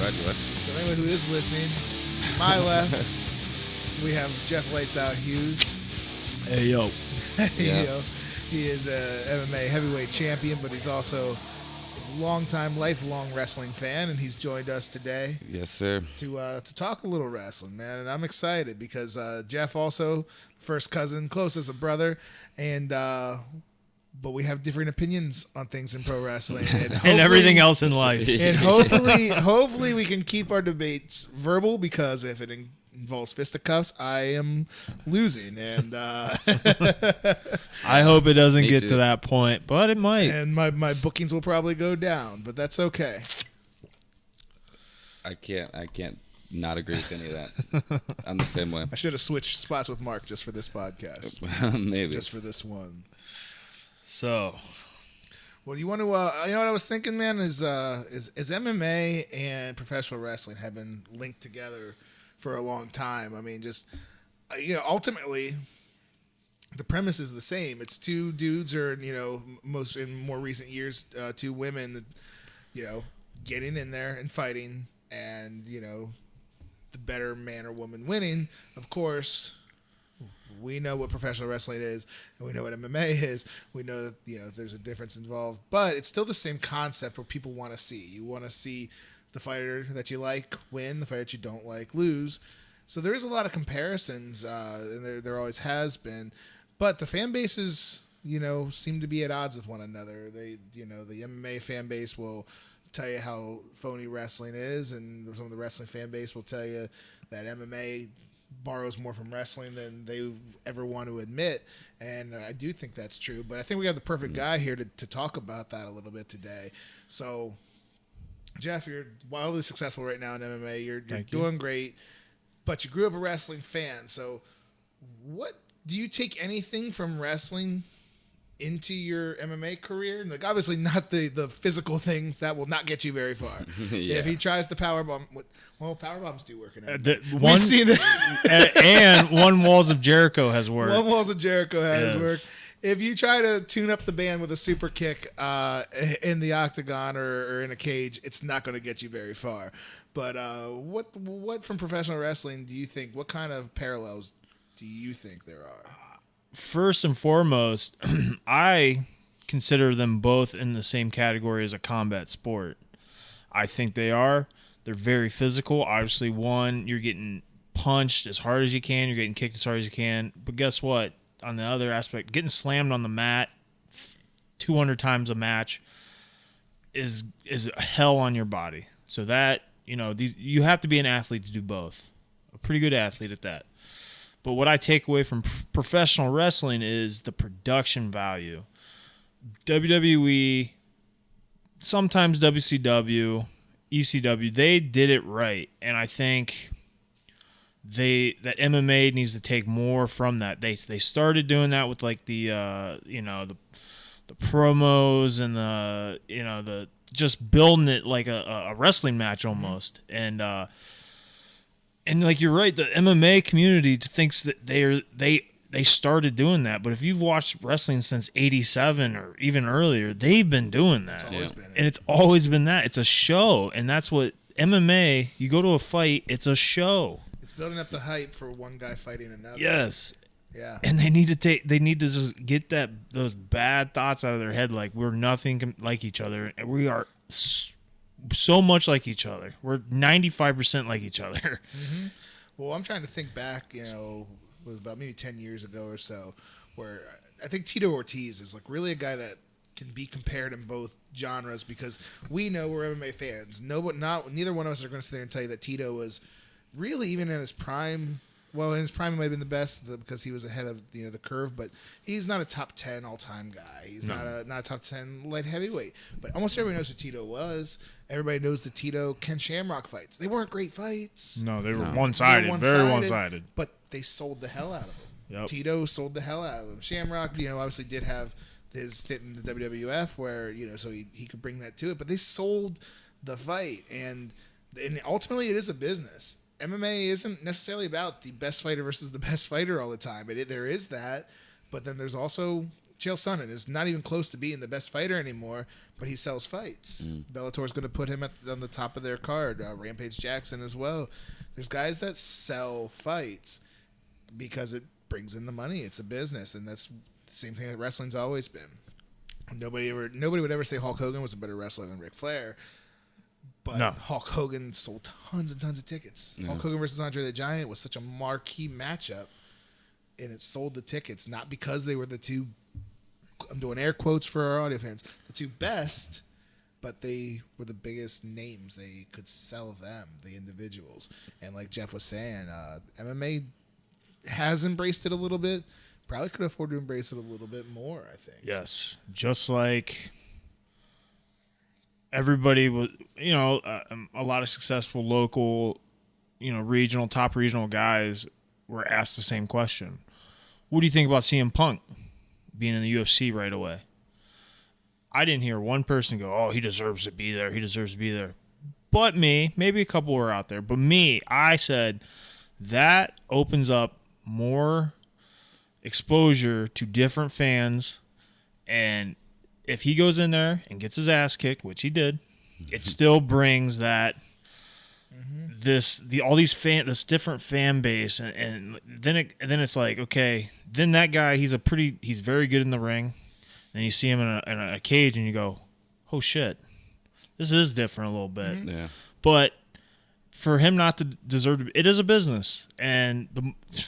ahead. So anyway, who is listening, to my left, we have Jeff Lights Out Hughes. Hey, yo. Yeah. He is a MMA heavyweight champion, but he's also a long-time, lifelong wrestling fan, and he's joined us today. Yes, sir. To talk a little wrestling, man, and I'm excited because Jeff also first cousin, close as a brother, and but we have different opinions on things in pro wrestling and everything else in life. And hopefully we can keep our debates verbal, because if it involves fisticuffs, I am losing, and I hope it doesn't Me get too. to that point, but it might. and my bookings will probably go down, but that's okay. I can't not agree with any of that. I'm the same way. I should have switched spots with Mark just for this podcast, Maybe. just for this one. So, Well, you want to? You know what I was thinking, man, is MMA and professional wrestling have been linked together for a long time. I mean, just ultimately, the premise is the same. It's two dudes, or most in more recent years, two women, getting in there and fighting, and the better man or woman winning. Of course, we know what professional wrestling is, and we know what MMA is. We know that there's a difference involved, but it's still the same concept where people want to see. You want to see the fighter that you like win, the fighter that you don't like lose. So there is a lot of comparisons, and there always has been. But the fan bases, seem to be at odds with one another. The MMA fan base will tell you how phony wrestling is, and some of the wrestling fan base will tell you that MMA borrows more from wrestling than they ever want to admit, and I do think that's true. But I think we have the perfect guy here to talk about that a little bit today. So, Jeff, you're wildly successful right now in MMA. You're doing great, but you grew up a wrestling fan. So, what do you take anything from wrestling into your MMA career? And obviously not the physical things that will not get you very far. Yeah. If he tries to powerbomb, powerbombs do work in MMA. We've seen it. and one Walls of Jericho has worked. One Walls of Jericho has Yes. worked. If you try to tune up the band with a super kick in the octagon or in a cage, it's not going to get you very far. But what from professional wrestling do you think? What kind of parallels do you think there are? First and foremost, I consider them both in the same category as a combat sport. I think they are. They're very physical. Obviously, one, you're getting punched as hard as you can. You're getting kicked as hard as you can. But guess what? On the other aspect, getting slammed on the mat 200 times a match is hell on your body. So that, you have to be an athlete to do both. A pretty good athlete at that. But what I take away from professional wrestling is the production value. WWE, sometimes WCW, ECW, they did it right. And I think that MMA needs to take more from that. They started doing that with like the promos and the just building it like a wrestling match almost. And like you're right, the MMA community thinks that they started doing that. But if you've watched wrestling since '87 or even earlier, they've been doing that. It's always been that. It's a show, and that's what MMA. You go to a fight, it's a show. It's building up the hype for one guy fighting another. Yes. Yeah. And they need to just get those bad thoughts out of their head. Like, we're nothing like each other, and we are so much like each other. We're 95% like each other. Mm-hmm. Well, I'm trying to think back, it was about maybe 10 years ago or so, where I think Tito Ortiz is like really a guy that can be compared in both genres, because we know we're MMA fans. Neither one of us are going to sit there and tell you that Tito was really, even in his prime. Well, in his prime, he might have been the best because he was ahead of the curve, but he's not a top 10 all-time guy. He's not a top 10 light heavyweight. But almost everybody knows who Tito was. Everybody knows the Tito Ken Shamrock fights. They weren't great fights. No, they were one-sided, very one-sided. But they sold the hell out of them. Yep. Tito sold the hell out of him. Shamrock, obviously did have his stint in the WWF where, so he could bring that to it. But they sold the fight, and ultimately it is a business. MMA isn't necessarily about the best fighter versus the best fighter all the time. There is that, but then there's also Chael Sonnen is not even close to being the best fighter anymore, but he sells fights. Bellator's going to put him on the top of their card. Rampage Jackson as well. There's guys that sell fights because it brings in the money. It's a business, and that's the same thing that wrestling's always been. Nobody would ever say Hulk Hogan was a better wrestler than Ric Flair, but No. Hulk Hogan sold tons and tons of tickets. Hulk Hogan versus Andre the Giant was such a marquee matchup, and it sold the tickets, not because they were the two, I'm doing air quotes for our audio fans, the two best, but they were the biggest names. They could sell them, the individuals. And like Jeff was saying, MMA has embraced it a little bit. Probably could afford to embrace it a little bit more, I think. Yes. Just like everybody was, a lot of successful local, top regional guys were asked the same question. What do you think about CM Punk being in the UFC right away? I didn't hear one person go, oh, he deserves to be there. He deserves to be there. But me, maybe a couple were out there. But me, I said that opens up more exposure to different fans. And if he goes in there and gets his ass kicked, which he did, it still brings that this different fan base, and then it's like, okay, then that guy, he's very good in the ring, and you see him in a cage, and you go, oh shit, this is different a little bit. Yeah. But for him not to deserve to, it is a business, and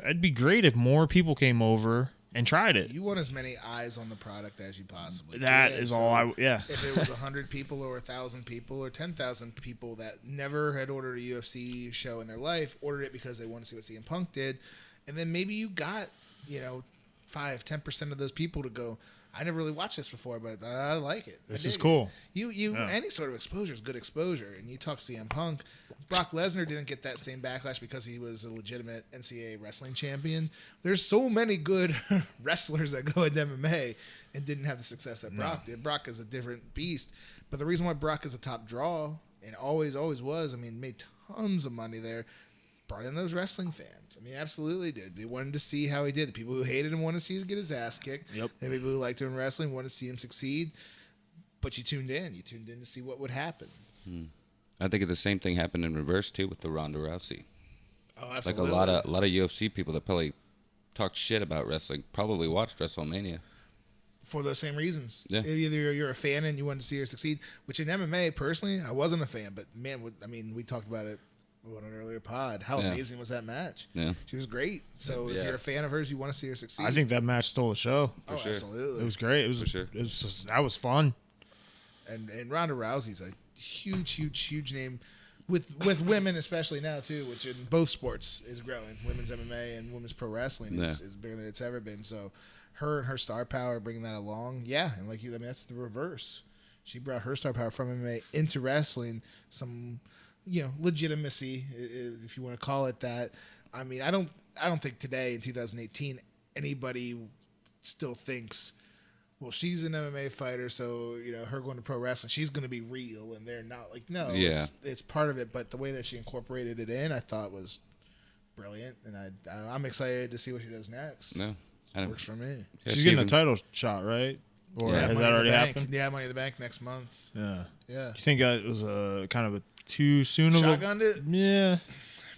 it'd be great if more people came over and tried it. You want as many eyes on the product as you possibly That can. is So all yeah. If it was 100 people or 1,000 people or 10,000 people that never had ordered a UFC show in their life, ordered it because they wanted to see what CM Punk did, and then maybe you got, 5-10% of those people to go, I never really watched this before, but I like it. This is cool. Any sort of exposure is good exposure. And you talk CM Punk. Brock Lesnar didn't get that same backlash because he was a legitimate NCAA wrestling champion. There's so many good wrestlers that go into MMA and didn't have the success that Brock did. Brock is a different beast. But the reason why Brock is a top draw, and always was, made tons of money there, brought in those wrestling fans. Absolutely did. They wanted to see how he did. The people who hated him wanted to see him get his ass kicked. Yep. The people who liked him in wrestling wanted to see him succeed. But you tuned in. You tuned in to see what would happen. I think the same thing happened in reverse too with the Ronda Rousey. Oh, absolutely. Like a lot of UFC people that probably talked shit about wrestling probably watched WrestleMania. For those same reasons. Yeah. Either you're a fan and you want to see her succeed, which in MMA, personally, I wasn't a fan. But, man, we talked about it on an earlier pod. How amazing was that match? Yeah. She was great. So if you're a fan of hers, you want to see her succeed. I think that match stole the show. For sure. Absolutely. It was great. It was For sure. It was that was fun. And Ronda Rousey's a huge name with women, especially now too, which in both sports is growing. Women's MMA and women's pro wrestling is bigger than it's ever been. So her and her star power bringing that along, and like you, that's the reverse. She brought her star power from MMA into wrestling, some legitimacy, if you want to call it that. I don't think today in 2018 anybody still thinks, well, she's an MMA fighter, so her going to pro wrestling, she's going to be real, and they're not. Like, no, it's part of it. But the way that she incorporated it in, I thought was brilliant, and I'm excited to see what she does next. No, works for me. Yeah, She's getting a title shot, right? Or has that already happened? Yeah, Money in the Bank next month. Yeah. Yeah. Do you think it was a kind of a too soon of a... Shotgunned it? Yeah.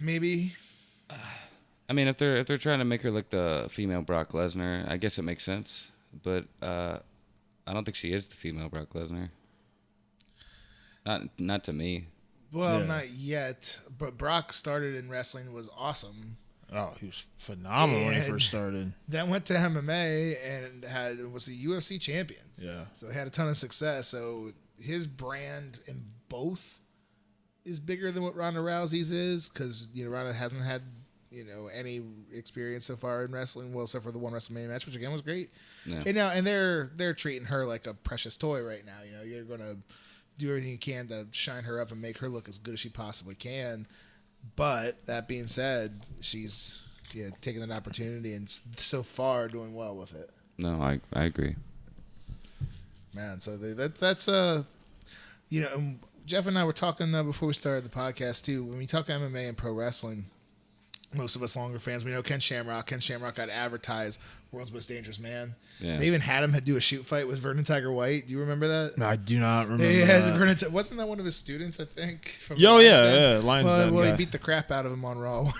Maybe. if they're trying to make her like the female Brock Lesnar, I guess it makes sense. But I don't think she is the female Brock Lesnar. Not to me. Well, not yet. But Brock started in wrestling, was awesome. Oh, he was phenomenal when he first started. Then went to MMA and was a UFC champion. Yeah. So he had a ton of success. So his brand in both is bigger than what Ronda Rousey's is, because Ronda hasn't had any experience so far in wrestling. Well, except for the one WrestleMania match, which again was great. Yeah. And they're treating her like a precious toy right now. You're gonna do everything you can to shine her up and make her look as good as she possibly can. But that being said, she's taking that opportunity and so far doing well with it. No, I agree. Man, so that's Jeff and I were talking before we started the podcast too. When we talk MMA and pro wrestling, most of us longer fans, we know Ken Shamrock. Ken Shamrock got advertised World's Most Dangerous Man. Yeah. They even had him do a shoot fight with Vernon Tiger White. Do you remember that? No, I do not remember. They had that. Vernon. Wasn't that one of his students? I think. From Oh Lions yeah, Den? yeah, Lions Den Well, guy. he beat the crap out of him on Raw one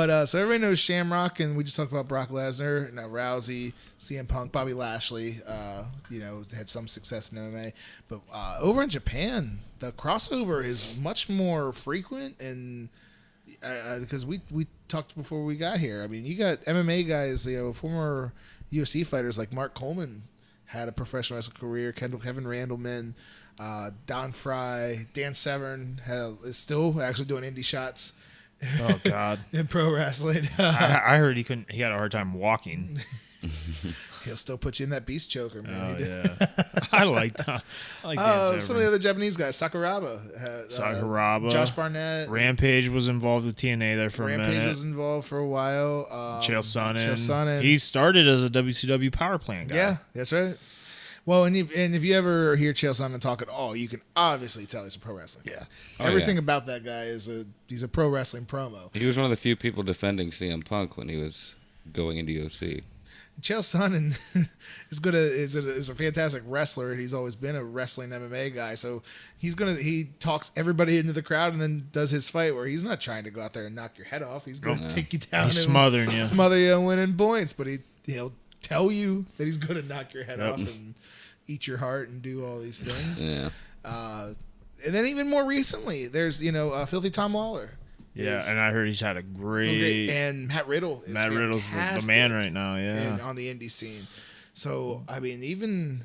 night. So everybody knows Shamrock, and we just talked about Brock Lesnar, now Rousey, CM Punk, Bobby Lashley. Had some success in MMA, but over in Japan, the crossover is much more frequent, and because we talked before we got here. I mean, you got MMA guys, former UFC fighters like Mark Coleman had a professional wrestling career. Kevin Randleman, Don Fry, Dan Severn is still actually doing indie shots. Oh God! In pro wrestling. I heard he couldn't. He had a hard time walking. He'll still put you in that beast choker, man. Oh yeah, I like that. I like Dan Some of Severn. the other Japanese guys, Sakuraba, Josh Barnett, Rampage was involved with TNA there for a Rampage minute. was involved for a while. Chael Sonnen. Chael Sonnen. He started as a WCW power plant guy. Yeah, that's right. Well, and if you ever hear Chael Sonnen talk at all, you can obviously tell he's a pro wrestling guy. Yeah. Everything yeah. about that guy he's a pro wrestling promo. He was one of the few people defending CM Punk when he was going into UFC. Chael Sonnen is a fantastic wrestler, and he's always been a wrestling MMA guy. So he talks everybody into the crowd, and then does his fight where he's not trying to go out there and knock your head off. He's going to take you down, He's and smothering you. smother you, and winning points. But he'll tell you that he's going to knock your head off and eat your heart and do all these things. Yeah. And then even more recently, there's Filthy Tom Lawler. Yeah, is and I heard he's had a great. and Matt Riddle. Is Matt Riddle's the man right now. Yeah. on the indie scene. So I mean, even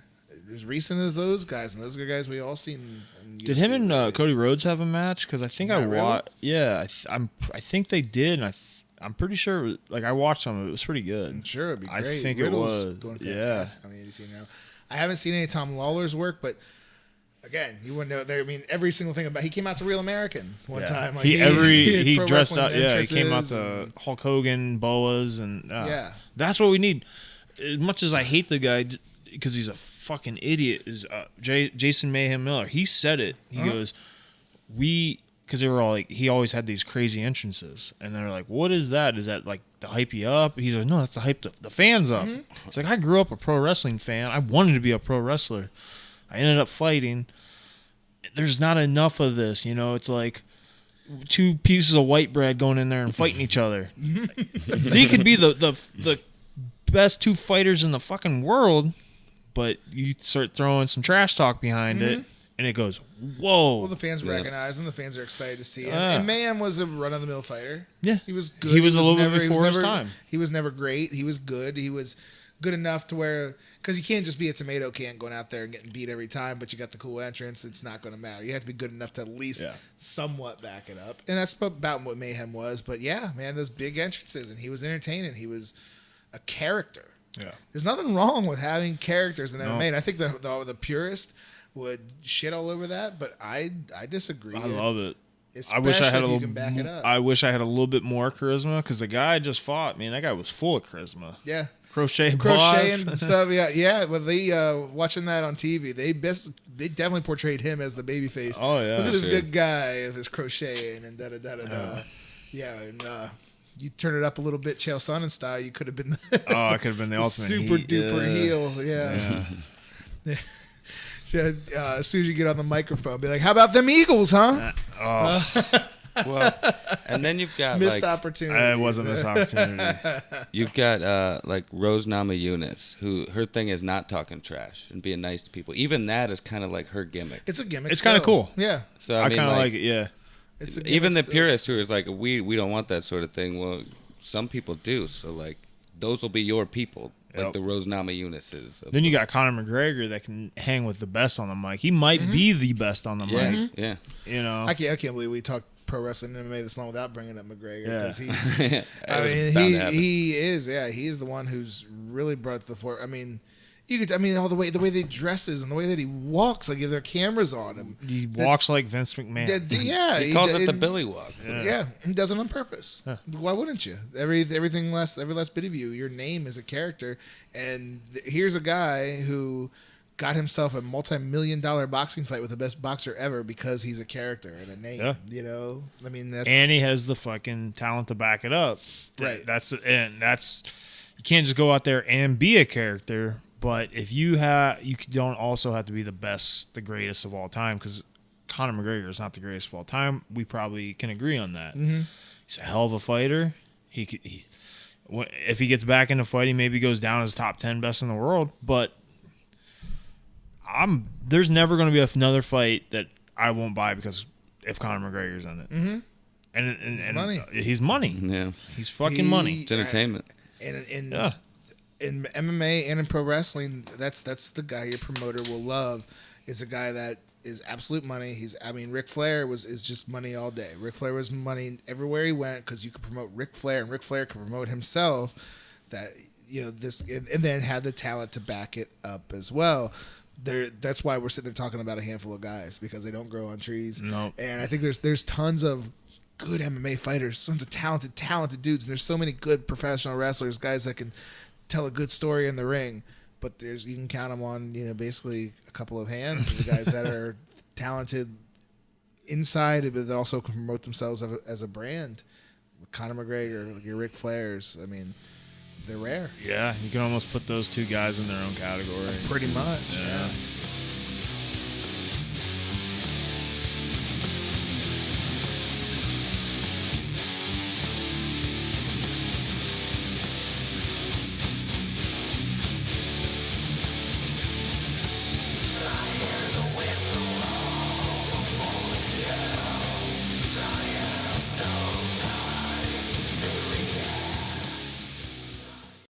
as recent as those guys, and those are guys we all seen. In Did UFC him and lately. Cody Rhodes have a match? Because I think Matt I Riddle? watched. Yeah, I think they did. And I'm pretty sure. Like I watched some of it. It was pretty good. I'm sure it'd be I great. think it Riddle's was. doing Yeah. fantastic on the indie scene now. I haven't seen any of Tom Lawler's work, but again, you wouldn't know. I mean, every single thing about he came out to Real American one Yeah. time. Like he had pro dressed wrestling up. Yeah, he came out entrances to and- Hulk Hogan, boas, and Yeah. that's what we need. As much as I hate the guy because he's a fucking idiot, is Jason Mayhem Miller. He said it. He goes, because they were all like, he always had these crazy entrances, and they're like, "What is that? Is that like to hype you up?" He's like, "No, that's to hype the fans up." It's like I grew up a pro wrestling fan. I wanted to be a pro wrestler. I ended up fighting. There's not enough of this, it's like two pieces of white bread going in there and fighting each other. They could be the best two fighters in the fucking world, but you start throwing some trash talk behind it, and it goes, whoa. Well, the fans recognize him. The fans are excited to see him. Yeah. And Mayhem was a run-of-the-mill fighter. Yeah. He was good. He was a little bit never- he was before his never- time. He was never great. He was good. He was good enough to where... Because you can't just be a tomato can going out there and getting beat every time, but you got the cool entrance. It's not going to matter. You have to be good enough to at least somewhat back it up. And that's about what Mayhem was. But yeah, man, those big entrances. And he was entertaining. He was a character. Yeah. There's nothing wrong with having characters in MMA. And I think the purist would shit all over that, but I disagree. I love it. Especially I wish I had if a you little. can back it up. I wish I had a little bit more charisma because the guy I just fought, man, that guy was full of charisma. Yeah. Crochet And stuff. Yeah. Well, they watching that on TV, they definitely portrayed him as the babyface. Oh, yeah. Look at this Sure. good guy with his crocheting and da da da da da. Yeah, and you turn it up a little bit, Chael Sonnen style. You could have been Oh, I could have been the ultimate super heat. duper Yeah. heel. Yeah. As soon as you get on the microphone, be like, "How about them Eagles, huh?" Well, and then you've got Missed like opportunity. It wasn't this opportunity. you've got like Rose Namajunas, who her thing is not talking trash and being nice to people. Even that is kind of like her gimmick. It's a gimmick. It's kinda still. cool. Yeah. So I mean, kind of like it. Yeah. It's a even the gimmick purists still. who is like we don't want that sort of thing. Well, some people do. So like those will be your people, like Yep. the Rose Namajunas. Then you got Conor McGregor that can hang with the best on the mic. He might be the best on the yeah, mic. yeah. You know. I can't believe we talked pro wrestling and MMA this long without bringing up McGregor. Yeah. 'Cause he's, It I was mean, bound to happen. he is the one who's really brought it to the fore. I mean, all the way they dresses and the way that he walks, like if there are cameras on him. He walks like Vince McMahon. Yeah, He calls it the Billy Walk. Yeah, he does it on purpose. Why wouldn't you? Every last bit of you, your name is a character, and here's a guy who got himself a multi-million-dollar boxing fight with the best boxer ever because he's a character and a name. Yeah. You know, I mean, that's And he has the fucking talent to back it up. Right. That's you can't just go out there and be a character. But if you don't also have to be the best, the greatest of all time, because Conor McGregor is not the greatest of all time. We probably can agree on that. Mm-hmm. He's a hell of a fighter. If he gets back into fighting, maybe goes down as top 10 best in the world. But there's never going to be another fight that I won't buy because if Conor McGregor's in it. Mm-hmm. And money. He's money. Yeah. He's fucking money. It's entertainment. In MMA and in pro wrestling, that's the guy your promoter will love. Is a guy that is absolute money. Ric Flair is just money all day. Ric Flair was money everywhere he went because you could promote Ric Flair and Ric Flair could promote himself. That and then had the talent to back it up as well. That's why we're sitting there talking about a handful of guys because they don't grow on trees. No. And I think there's tons of good MMA fighters, tons of talented dudes, and there's so many good professional wrestlers, guys that can tell a good story in the ring. But you can count them on basically a couple of hands. The guys that are talented inside, but they also can promote themselves as a brand. Conor McGregor, your Ric Flairs. I mean, they're rare. Yeah, you can almost put those two guys in their own category. Pretty much. Yeah.